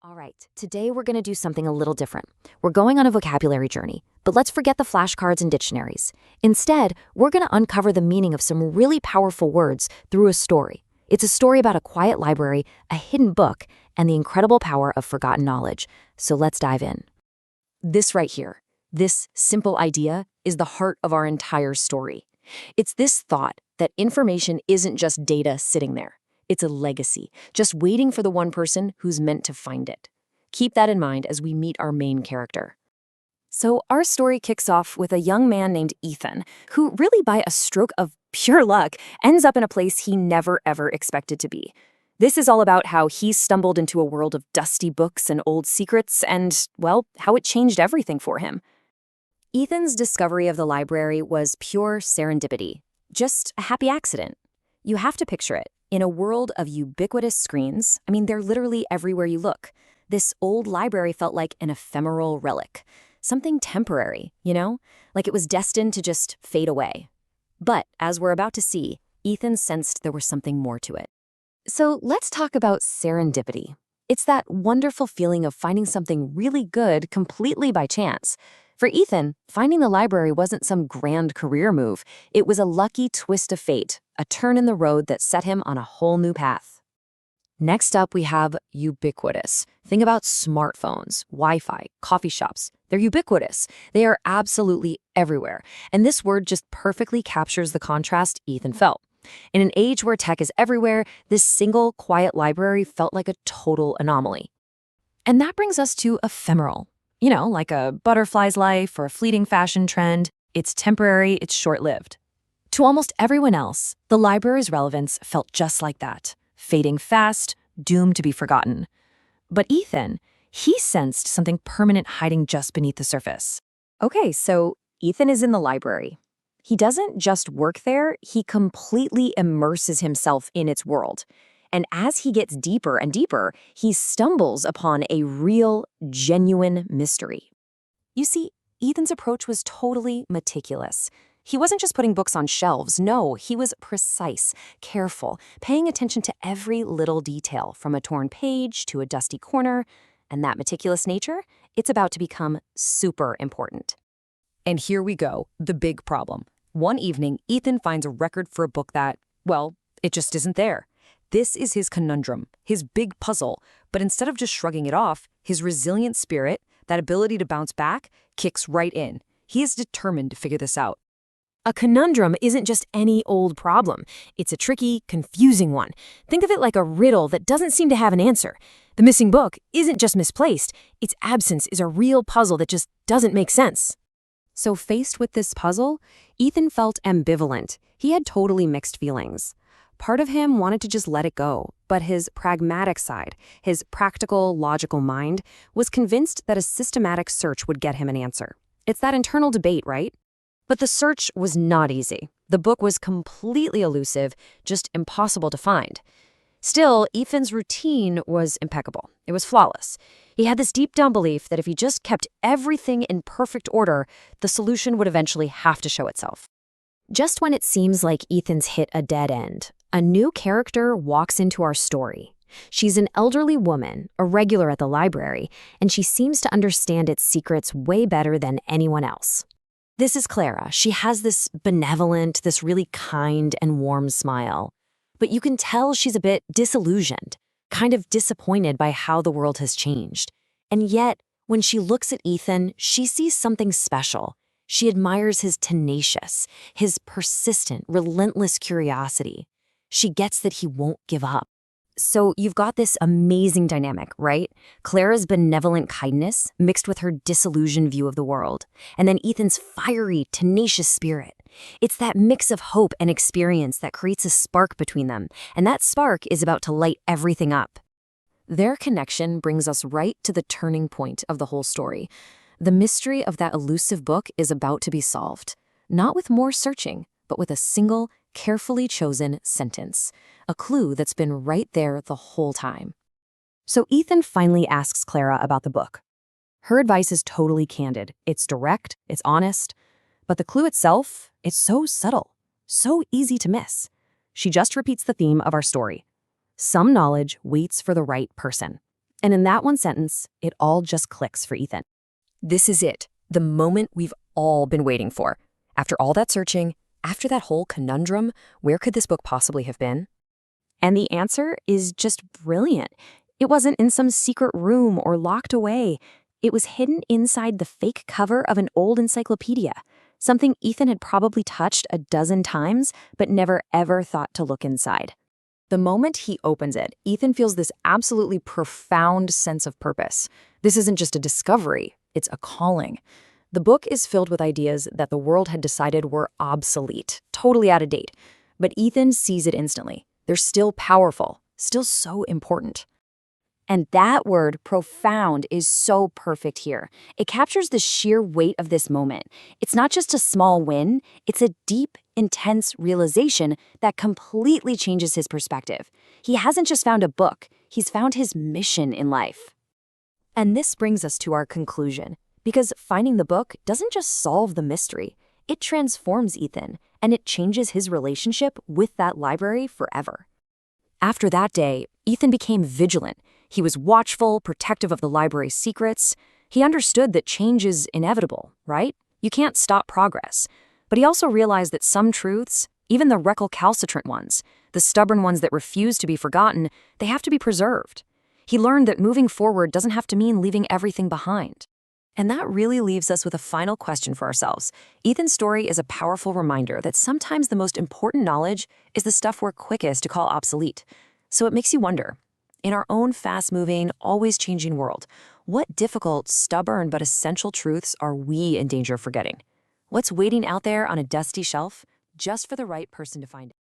All right, today we're going to do something a little different. We're going on a vocabulary journey, but let's forget the flashcards and dictionaries. Instead, we're going to uncover the meaning of some really powerful words through a story. It's a story about a quiet library, a hidden book, and the incredible power of forgotten knowledge. So let's dive in. This right here, this simple idea, is the heart of our entire story. It's this thought that information isn't just data sitting there. It's a legacy, just waiting for the one person who's meant to find it. Keep that in mind as we meet our main character. So our story kicks off with a young man named Ethan, who really by a stroke of pure luck ends up in a place he never ever expected to be. This is all about how he stumbled into a world of dusty books and old secrets and, well, how it changed everything for him. Ethan's discovery of the library was pure serendipity, just a happy accident. You have to picture it. In a world of ubiquitous screens, they're literally everywhere you look. This old library felt like an ephemeral relic, something temporary, like it was destined to just fade away. But as we're about to see, Ethan sensed there was something more to it. So let's talk about serendipity. It's that wonderful feeling of finding something really good completely by chance. For Ethan, finding the library wasn't some grand career move. It was a lucky twist of fate, a turn in the road that set him on a whole new path. Next up, we have ubiquitous. Think about smartphones, Wi-Fi, coffee shops. They're ubiquitous. They are absolutely everywhere. And this word just perfectly captures the contrast Ethan felt. In an age where tech is everywhere, this single, quiet library felt like a total anomaly. And that brings us to ephemeral. Like a butterfly's life or a fleeting fashion trend. It's temporary, it's short-lived. To almost everyone else, the library's relevance felt just like that, fading fast, doomed to be forgotten. But Ethan, he sensed something permanent hiding just beneath the surface. Okay, so Ethan is in the library. He doesn't just work there, he completely immerses himself in its world. And as he gets deeper and deeper, he stumbles upon a real, genuine mystery. You see, Ethan's approach was totally meticulous. He wasn't just putting books on shelves. No, he was precise, careful, paying attention to every little detail, from a torn page to a dusty corner. And that meticulous nature, it's about to become super important. And here we go, the big problem. One evening, Ethan finds a record for a book that, well, it just isn't there. This is his conundrum, his big puzzle, but instead of just shrugging it off, his resilient spirit, that ability to bounce back, kicks right in. He is determined to figure this out. A conundrum isn't just any old problem. It's a tricky, confusing one. Think of it like a riddle that doesn't seem to have an answer. The missing book isn't just misplaced. Its absence is a real puzzle that just doesn't make sense. So faced with this puzzle, Ethan felt ambivalent. He had totally mixed feelings. Part of him wanted to just let it go, but his pragmatic side, his practical, logical mind, was convinced that a systematic search would get him an answer. It's that internal debate, right? But the search was not easy. The book was completely elusive, just impossible to find. Still, Ethan's routine was impeccable. It was flawless. He had this deep-down belief that if he just kept everything in perfect order, the solution would eventually have to show itself. Just when it seems like Ethan's hit a dead end, a new character walks into our story. She's an elderly woman, a regular at the library, and she seems to understand its secrets way better than anyone else. This is Clara. She has this benevolent, this really kind and warm smile. But you can tell she's a bit disillusioned, kind of disappointed by how the world has changed. And yet, when she looks at Ethan, she sees something special. She admires his tenacious, his persistent, relentless curiosity. She gets that he won't give up. So you've got this amazing dynamic, right? Clara's benevolent kindness mixed with her disillusioned view of the world. And then Ethan's fiery, tenacious spirit. It's that mix of hope and experience that creates a spark between them. And that spark is about to light everything up. Their connection brings us right to the turning point of the whole story. The mystery of that elusive book is about to be solved. Not with more searching, but with a single, carefully chosen sentence. A clue that's been right there the whole time. So Ethan finally asks Clara about the book. Her advice is totally candid. It's direct, it's honest. But the clue itself, it's so subtle, so easy to miss. She just repeats the theme of our story. Some knowledge waits for the right person. And in that one sentence, it all just clicks for Ethan. This is it, the moment we've all been waiting for. After all that searching, after that whole conundrum, where could this book possibly have been? And the answer is just brilliant. It wasn't in some secret room or locked away. It was hidden inside the fake cover of an old encyclopedia, something Ethan had probably touched a dozen times, but never ever thought to look inside. The moment he opens it, Ethan feels this absolutely profound sense of purpose. This isn't just a discovery, it's a calling. The book is filled with ideas that the world had decided were obsolete, totally out of date. But Ethan sees it instantly. They're still powerful, still so important. And that word, profound, is so perfect here. It captures the sheer weight of this moment. It's not just a small win, it's a deep, intense realization that completely changes his perspective. He hasn't just found a book, he's found his mission in life. And this brings us to our conclusion, because finding the book doesn't just solve the mystery, it transforms Ethan, and it changes his relationship with that library forever. After that day, Ethan became vigilant. He was watchful, protective of the library's secrets. He understood that change is inevitable, right? You can't stop progress. But he also realized that some truths, even the recalcitrant ones, the stubborn ones that refuse to be forgotten, they have to be preserved. He learned that moving forward doesn't have to mean leaving everything behind. And that really leaves us with a final question for ourselves. Ethan's story is a powerful reminder that sometimes the most important knowledge is the stuff we're quickest to call obsolete. So it makes you wonder, in our own fast-moving, always-changing world, what difficult, stubborn, but essential truths are we in danger of forgetting? What's waiting out there on a dusty shelf just for the right person to find it?